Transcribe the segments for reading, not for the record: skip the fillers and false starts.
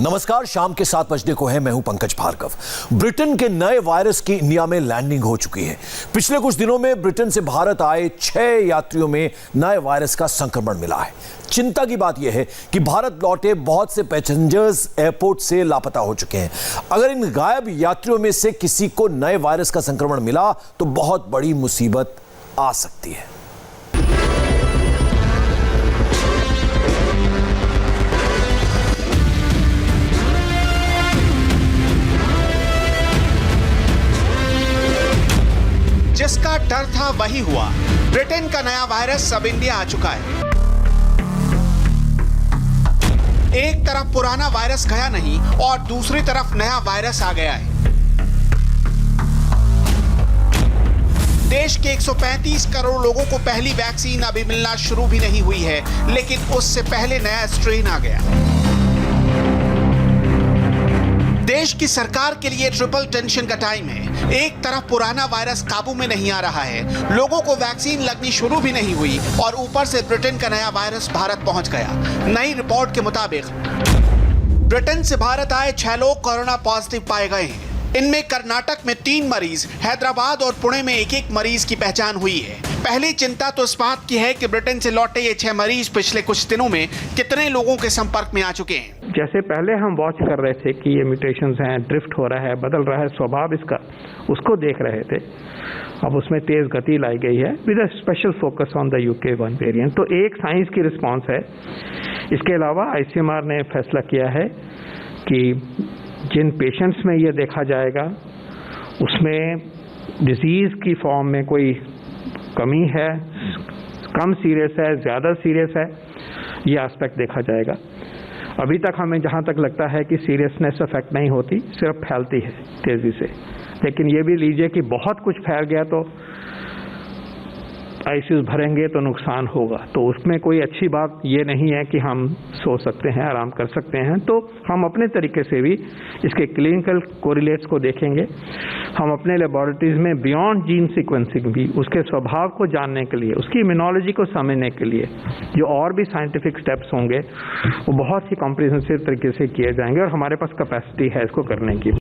नमस्कार, शाम के 7 बजने को है। मैं हूं पंकज भार्गव। ब्रिटेन के नए वायरस की इंडिया में लैंडिंग हो चुकी है। पिछले कुछ दिनों में ब्रिटेन से भारत आए 6 यात्रियों में नए वायरस का संक्रमण मिला है। चिंता की बात यह है कि भारत लौटे बहुत से पैसेंजर्स एयरपोर्ट से लापता हो चुके हैं। अगर इन गायब यात्रियों में से किसी को नए वायरस का संक्रमण मिला तो बहुत बड़ी मुसीबत आ सकती है। जिसका डर था वही हुआ। ब्रिटेन का नया वायरस अब इंडिया आ चुका है। एक तरफ पुराना वायरस गया नहीं और दूसरी तरफ नया वायरस आ गया है। देश के 135 करोड़ लोगों को पहली वैक्सीन अभी मिलना शुरू भी नहीं हुई है, लेकिन उससे पहले नया स्ट्रेन आ गया। देश की सरकार के लिए ट्रिपल टेंशन का टाइम है। एक तरफ पुराना वायरस काबू में नहीं आ रहा है, लोगों को वैक्सीन लगनी शुरू भी नहीं हुई और ऊपर से ब्रिटेन का नया वायरस भारत पहुंच गया। नई रिपोर्ट के मुताबिक ब्रिटेन से भारत आए 6 लोग कोरोना पॉजिटिव पाए गए हैं। इनमें कर्नाटक में 3 मरीज, हैदराबाद और पुणे में एक मरीज की पहचान हुई है। पहली चिंता तो इस बात की है कि ब्रिटेन से लौटे ये 6 मरीज पिछले कुछ दिनों में कितने लोगों के संपर्क में आ चुके हैं। जैसे पहले हम वॉच कर रहे थे कि ये म्यूटेशंस हैं, ड्रिफ्ट हो रहा है, बदल रहा है स्वभाव इसका, उसको देख रहे थे। अब उसमें तेज गति लाई गई है with a special focus on the UK1 variant. तो एक साइंस की रिस्पांस है। इसके अलावा ICMR ने फैसला किया है कि जिन पेशेंट्स में ये देखा जाएगा उसमें डिजीज की फॉर्म में कोई कमी है, कम सीरियस है, ज़्यादा सीरियस है, ये एस्पेक्ट देखा जाएगा। अभी तक हमें जहाँ तक लगता है कि सीरियसनेस इफेक्ट नहीं होती, सिर्फ फैलती है तेज़ी से। लेकिन ये भी लीजिए कि बहुत कुछ फैल गया तो ICUs भरेंगे तो नुकसान होगा। तो उसमें कोई अच्छी बात ये नहीं है कि हम सो सकते हैं, आराम कर सकते हैं। तो हम अपने तरीके से भी इसके क्लिनिकल कोरिलेट्स को देखेंगे। हम अपने लेबोरेटरीज में बियॉन्ड जीन सीक्वेंसिंग भी, उसके स्वभाव को जानने के लिए, उसकी इम्यूनोलॉजी को समझने के लिए जो और भी साइंटिफिक स्टेप्स होंगे वो बहुत ही कॉम्प्रिहेंसिव तरीके से किए जाएंगे और हमारे पास कैपेसिटी है इसको करने की।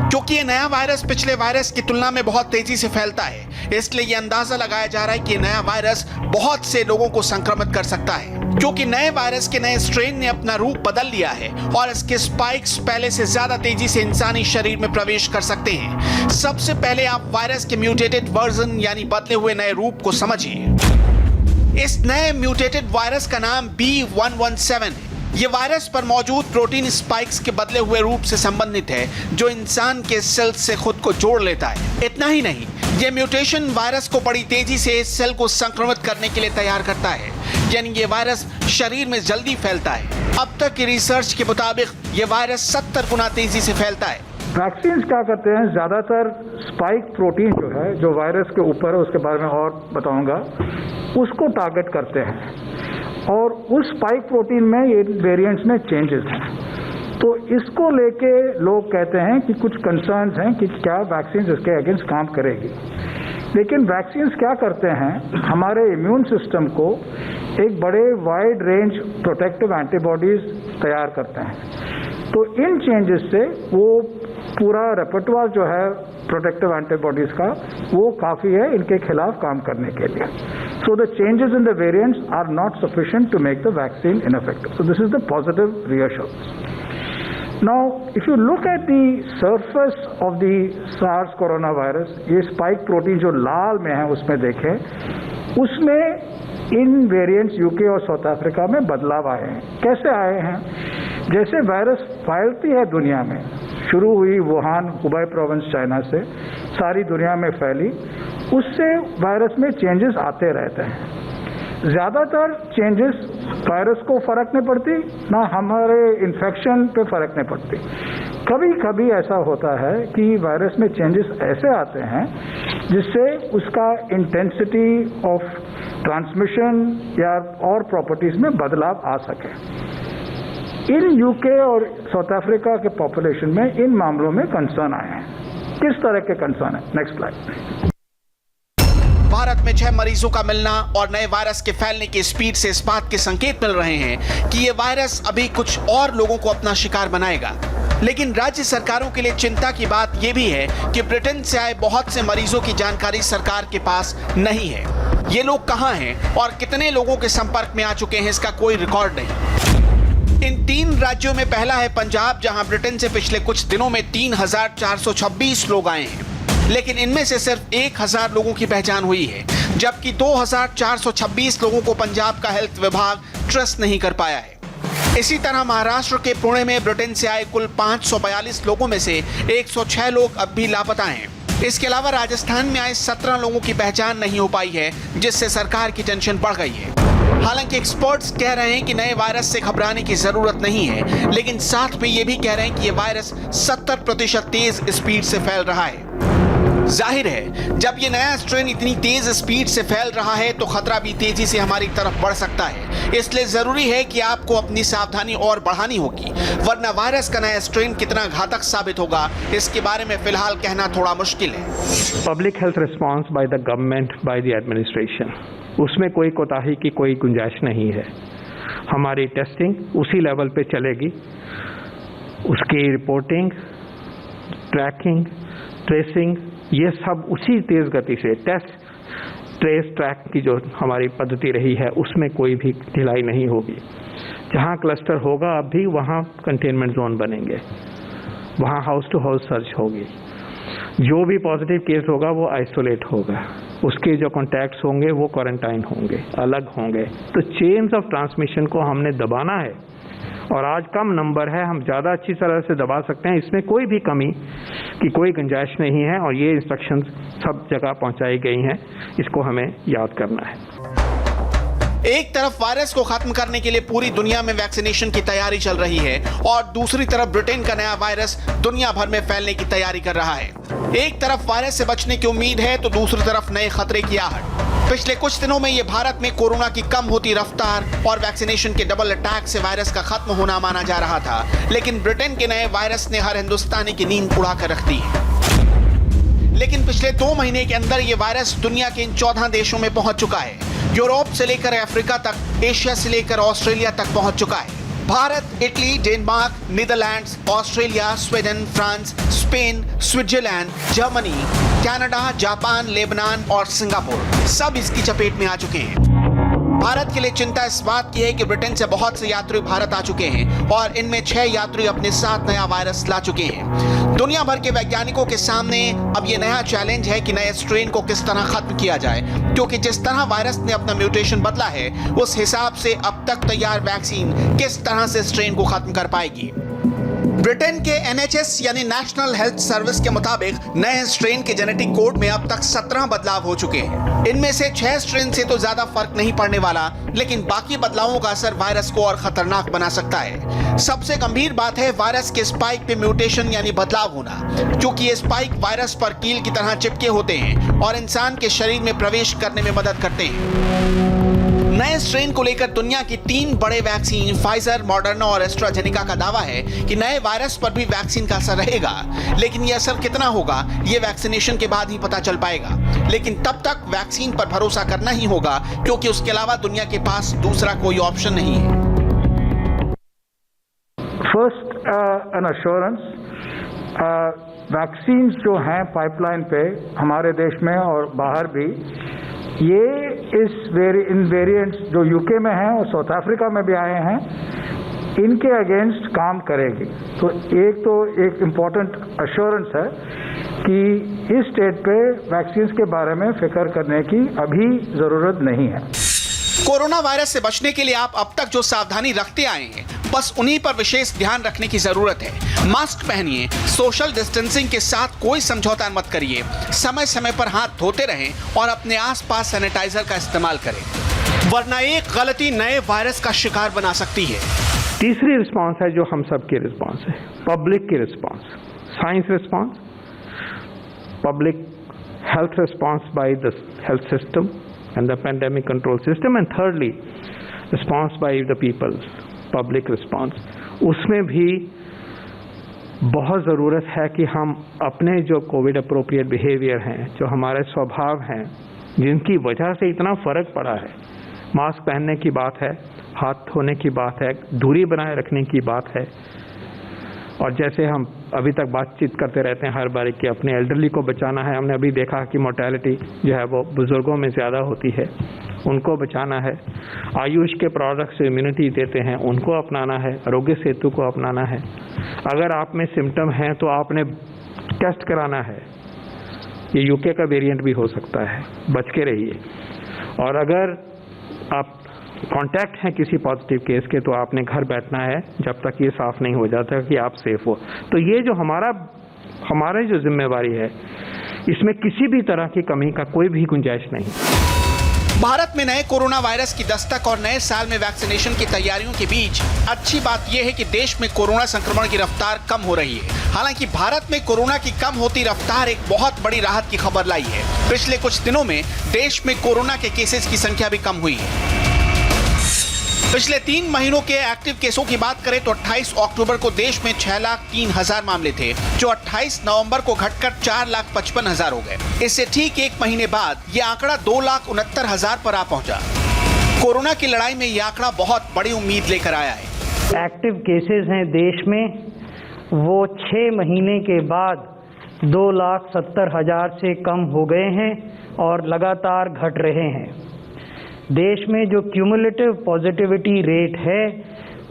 क्योंकि ये नया वायरस पिछले वायरस की तुलना में बहुत तेजी से फैलता है, इसलिए ये अंदाजा लगाया जा रहा है कि ये नया वायरस बहुत से लोगों को संक्रमित कर सकता है। क्योंकि नए वायरस के नए स्ट्रेन ने अपना रूप बदल लिया है और इसके स्पाइक्स पहले से ज्यादा तेजी से इंसानी शरीर में प्रवेश कर सकते हैं। सबसे पहले आप वायरस के म्यूटेटेड वर्जन यानी बदले हुए नए रूप को समझिए। इस नए म्यूटेटेड वायरस का नाम B117 है। ये वायरस पर मौजूद प्रोटीन स्पाइक्स के बदले हुए रूप से संबंधित है, जो इंसान के सेल्स से खुद को जोड़ लेता है। इतना ही नहीं, ये म्यूटेशन वायरस को बड़ी तेजी से इस सेल को संक्रमित करने के लिए तैयार करता है, यानी ये वायरस शरीर में जल्दी फैलता है। अब तक की रिसर्च के मुताबिक ये वायरस 70 गुना तेजी से फैलता है। वैक्सीन क्या करते हैं, ज़्यादातर स्पाइक प्रोटीन जो है, जो वायरस के ऊपर है, उसके बारे में और बताऊंगा, उसको टारगेट करते हैं और उस स्पाइक प्रोटीन में ये वेरिएंट्स में चेंजेस हैं। तो इसको लेके लोग कहते हैं कि कुछ कंसर्न्स हैं कि क्या वैक्सीन इसके अगेंस्ट काम करेगी। लेकिन वैक्सीन्स क्या करते हैं, हमारे इम्यून सिस्टम को एक बड़े वाइड रेंज प्रोटेक्टिव एंटीबॉडीज तैयार करते हैं। तो इन चेंजेस से वो पूरा रेपर्टवार जो है प्रोटेक्टिव एंटीबॉडीज का, वो काफ़ी है इनके खिलाफ काम करने के लिए। So the changes in the variants are not sufficient to make the vaccine ineffective. So this is the positive reassurance. Now, if you look at the surface of the SARS coronavirus, ये spike protein जो लाल में है उसमें देखें, उसमें इन variants UK और south Africa में बदलाव आए हैं। कैसे आए हैं? जैसे वायरस फैलती है दुनिया में, शुरू हुई वुहान, हुबई प्रोविंस चाइना से, सारी दुनिया में फैली, उससे वायरस में चेंजेस आते रहते हैं। ज़्यादातर चेंजेस वायरस को फ़र्क नहीं पड़ती, ना हमारे इन्फेक्शन पे फ़र्क नहीं पड़ती। कभी कभी ऐसा होता है कि वायरस में चेंजेस ऐसे आते हैं जिससे उसका इंटेंसिटी ऑफ ट्रांसमिशन या और प्रॉपर्टीज़ में बदलाव आ सके। इन UK और साउथ अफ्रीका के पॉपुलेशन में इन मामलों में कंसर्न आए हैं। किस तरह के कंसर्न है? Next slide. भारत में 6 मरीजों का मिलना और नए वायरस के फैलने की स्पीड से इस बात के संकेत मिल रहे हैं कि ये वायरस अभी कुछ और लोगों को अपना शिकार बनाएगा। लेकिन राज्य सरकारों के लिए चिंता की बात यह भी है कि ब्रिटेन से आए बहुत से मरीजों की जानकारी सरकार के पास नहीं है। ये लोग कहां हैं और कितने लोगों के संपर्क में आ चुके हैं, इसका कोई रिकॉर्ड नहीं। इन 3 राज्यों में पहला है पंजाब, जहां ब्रिटेन से पिछले कुछ दिनों में 3426 लोग आए हैं, लेकिन इनमें से सिर्फ 1000 लोगों की पहचान हुई है, जबकि 2426 लोगों को पंजाब का हेल्थ विभाग ट्रस्ट नहीं कर पाया है। इसी तरह महाराष्ट्र के पुणे में ब्रिटेन से आए कुल 542 लोगों में से 106 लोग अब भी लापता हैं। इसके अलावा राजस्थान में आए 17 लोगों की पहचान नहीं हो पाई है, जिससे सरकार की टेंशन बढ़ गई है। हालांकि एक्सपर्ट्स कह रहे हैं कि नए वायरस से घबराने की जरूरत नहीं है, लेकिन साथ में ये भी कह रहे हैं कि ये वायरस 70% तेज स्पीड से फैल रहा है। जाहिर है, जब ये नया स्ट्रेन इतनी तेज स्पीड से फैल रहा है तो खतरा भी तेजी से हमारी तरफ बढ़ सकता है। इसलिए जरूरी है कि आपको अपनी सावधानी और बढ़ानी होगी, वरना वायरस का नया स्ट्रेन कितना घातक साबित होगा, इसके बारे में फिलहाल कहना थोड़ा मुश्किल है। Public health response by the government, by the administration, उसमें कोई कोताही की कोई गुंजाइश नहीं है। हमारी टेस्टिंग उसी लेवल पे चलेगी, उसकी रिपोर्टिंग, ट्रैकिंग, ट्रेसिंग, ये सब उसी तेज गति से टेस्ट, ट्रेस, ट्रैक की जो हमारी पद्धति रही है उसमें कोई भी ढिलाई नहीं होगी। जहां क्लस्टर होगा अब भी वहां कंटेनमेंट जोन बनेंगे, वहां हाउस टू हाउस सर्च होगी। जो भी पॉजिटिव केस होगा वो आइसोलेट होगा, उसके जो कॉन्टैक्ट्स होंगे वो क्वारंटाइन होंगे, अलग होंगे। तो चेन्स ऑफ ट्रांसमिशन को हमने दबाना है, और आज कम नंबर है, हम ज़्यादा अच्छी तरह से दबा सकते हैं। इसमें कोई भी कमी की कोई गुंजाइश नहीं है, और ये इंस्ट्रक्शंस सब जगह पहुंचाई गई हैं, इसको हमें याद करना है। एक तरफ वायरस को खत्म करने के लिए पूरी दुनिया में वैक्सीनेशन की तैयारी चल रही है, और दूसरी तरफ ब्रिटेन का नया वायरस दुनिया भर में फैलने की तैयारी कर रहा है। एक तरफ वायरस से बचने की उम्मीद है तो दूसरी तरफ नए खतरे की आहट। पिछले कुछ दिनों में ये भारत में कोरोना की कम होती रफ्तार और वैक्सीनेशन के डबल अटैक से वायरस का खत्म होना माना जा रहा था, लेकिन ब्रिटेन के नए वायरस ने हर हिंदुस्तानी की नींद उड़ा कर रख दी है। लेकिन पिछले 2 महीने के अंदर ये वायरस दुनिया के इन 14 देशों में पहुंच चुका है। यूरोप से लेकर अफ्रीका तक, एशिया से लेकर ऑस्ट्रेलिया तक पहुंच चुका है। Bharat, Italy, Denmark, Netherlands, Australia, Sweden, France, Spain, Switzerland, Germany, Canada, Japan, Lebanon और सिंगापुर सब इसकी चपेट में आ चुके हैं। भारत के लिए चिंता इस बात की है कि ब्रिटेन से बहुत से यात्री भारत आ चुके हैं, और इनमें 6 यात्री अपने साथ नया वायरस ला चुके हैं। दुनिया भर के वैज्ञानिकों के सामने अब ये नया चैलेंज है कि नए स्ट्रेन को किस तरह खत्म किया जाए, क्योंकि जिस तरह वायरस ने अपना म्यूटेशन बदला है, उस हिसाब से अब तक तैयार वैक्सीन किस तरह से स्ट्रेन को खत्म कर पाएगी। ब्रिटेन के NHS यानी नेशनल हेल्थ सर्विस के मुताबिक नए स्ट्रेन के जेनेटिक कोड में अब तक 17 बदलाव हो चुके हैं। इनमें से 6 स्ट्रेन से तो ज्यादा फर्क नहीं पड़ने वाला, लेकिन बाकी बदलावों का असर वायरस को और खतरनाक बना सकता है। सबसे गंभीर बात है वायरस के स्पाइक पे म्यूटेशन यानी बदलाव होना, क्योंकि ये स्पाइक वायरस पर कील की तरह चिपके होते हैं और इंसान के शरीर में प्रवेश करने में मदद करते हैं। नए स्ट्रेन को लेकर दुनिया की 3 बड़े वैक्सीन फाइजर, मॉडर्ना और एस्ट्राजेनेका का दावा है कि नए वायरस पर भी वैक्सीन का असर रहेगा, लेकिन ये असर कितना होगा ये वैक्सीनेशन के बाद ही पता चल पाएगा। लेकिन तब तक वैक्सीन पर भरोसा करना ही होगा, क्योंकि उसके अलावा दुनिया के पास दूसरा कोई ऑप्शन नहीं है। फर्स्ट एन अश्योरेंस, वैक्सीन जो हैं पाइपलाइन पे हमारे देश में और बाहर भी, ये इन वेरिएंट्स जो यूके में हैं और साउथ अफ्रीका में भी आए हैं, इनके अगेंस्ट काम करेगी। तो एक इम्पॉर्टेंट अश्योरेंस है कि इस स्टेट पे वैक्सीन के बारे में फिक्र करने की अभी जरूरत नहीं है। कोरोना वायरस से बचने के लिए आप अब तक जो सावधानी रखते आए हैं, बस उन्हीं पर विशेष ध्यान रखने की जरूरत है। मास्क पहनिए, सोशल डिस्टेंसिंग के साथ कोई समझौता मत करिए, समय समय पर हाथ धोते रहें और अपने आसपास सैनिटाइजर का इस्तेमाल करें, वरना एक गलती नए वायरस का शिकार बना सकती है। तीसरी रिस्पांस है जो हम सब की रिस्पांस है, पब्लिक की response, science response, public health response by the health system and the pandemic control system, and thirdly response by the people, public response. उसमें भी बहुत ज़रूरत है कि हम अपने जो कोविड अप्रोप्रिएट बिहेवियर हैं, जो हमारे स्वभाव हैं, जिनकी वजह से इतना फर्क पड़ा है। मास्क पहनने की बात है, हाथ धोने की बात है, दूरी बनाए रखने की बात है, और जैसे हम अभी तक बातचीत करते रहते हैं हर बार कि अपने एल्डरली को बचाना है। हमने अभी देखा कि मोर्टेलिटी जो है वो बुजुर्गों में ज़्यादा होती है, उनको बचाना है। आयुष के प्रोडक्ट्स इम्यूनिटी देते हैं, उनको अपनाना है। आरोग्य सेतु को अपनाना है। अगर आप में सिम्टम हैं तो आपने टेस्ट कराना है। ये यूके का वेरिएंट भी हो सकता है, बच के रहिए। और अगर आप कांटेक्ट हैं किसी पॉजिटिव केस के तो आपने घर बैठना है जब तक ये साफ नहीं हो जाता कि आप सेफ हो। तो ये जो हमारी जो जिम्मेवारी है, इसमें किसी भी तरह की कमी का कोई भी गुंजाइश नहीं। भारत में नए कोरोना वायरस की दस्तक और नए साल में वैक्सीनेशन की तैयारियों के बीच अच्छी बात यह है कि देश में कोरोना संक्रमण की रफ्तार कम हो रही है। हालांकि भारत में कोरोना की कम होती रफ्तार एक बहुत बड़ी राहत की खबर लाई है। पिछले कुछ दिनों में देश में कोरोना के केसेस की संख्या भी कम हुई है। पिछले 3 महीनों के एक्टिव केसों की बात करें तो 28 अक्टूबर को देश में 6,03,000 मामले थे, जो 28 नवंबर को घटकर 4,55,000 हो गए। इससे ठीक 1 महीने बाद ये आंकड़ा 2,69,000 पर आ पहुंचा। कोरोना की लड़ाई में ये आंकड़ा बहुत बड़ी उम्मीद लेकर आया है। एक्टिव केसेस हैं देश में, वो 6 महीने के बाद 2,70,000 से कम हो गए हैं और लगातार घट रहे हैं। देश में जो क्यूमुलेटिव पॉजिटिविटी रेट है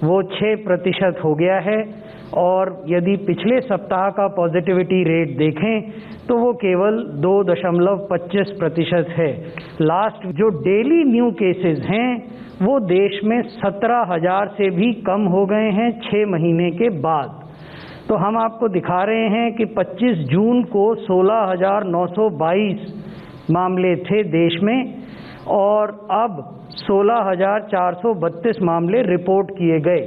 वो 6% हो गया है, और यदि पिछले सप्ताह का पॉजिटिविटी रेट देखें तो वो केवल 2.25% है। लास्ट जो डेली न्यू केसेस हैं वो देश में 17,000 से भी कम हो गए हैं 6 महीने के बाद। तो हम आपको दिखा रहे हैं कि 25 जून को 16,922 मामले थे देश में, और अब 16,432 मामले रिपोर्ट किए गए।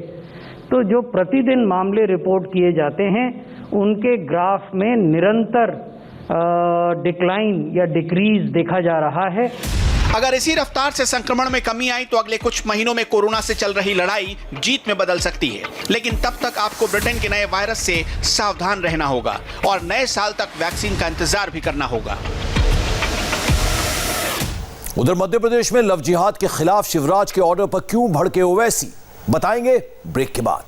तो जो प्रतिदिन मामले रिपोर्ट किए जाते हैं उनके ग्राफ में निरंतर डिक्लाइन या डिक्रीज देखा जा रहा है। अगर इसी रफ्तार से संक्रमण में कमी आई तो अगले कुछ महीनों में कोरोना से चल रही लड़ाई जीत में बदल सकती है। लेकिन तब तक आपको ब्रिटेन के नए वायरस से सावधान रहना होगा और नए साल तक वैक्सीन का इंतजार भी करना होगा। उधर मध्य प्रदेश में लव जिहाद के खिलाफ शिवराज के ऑर्डर पर क्यों भड़के ओवैसी, बताएंगे ब्रेक के बाद।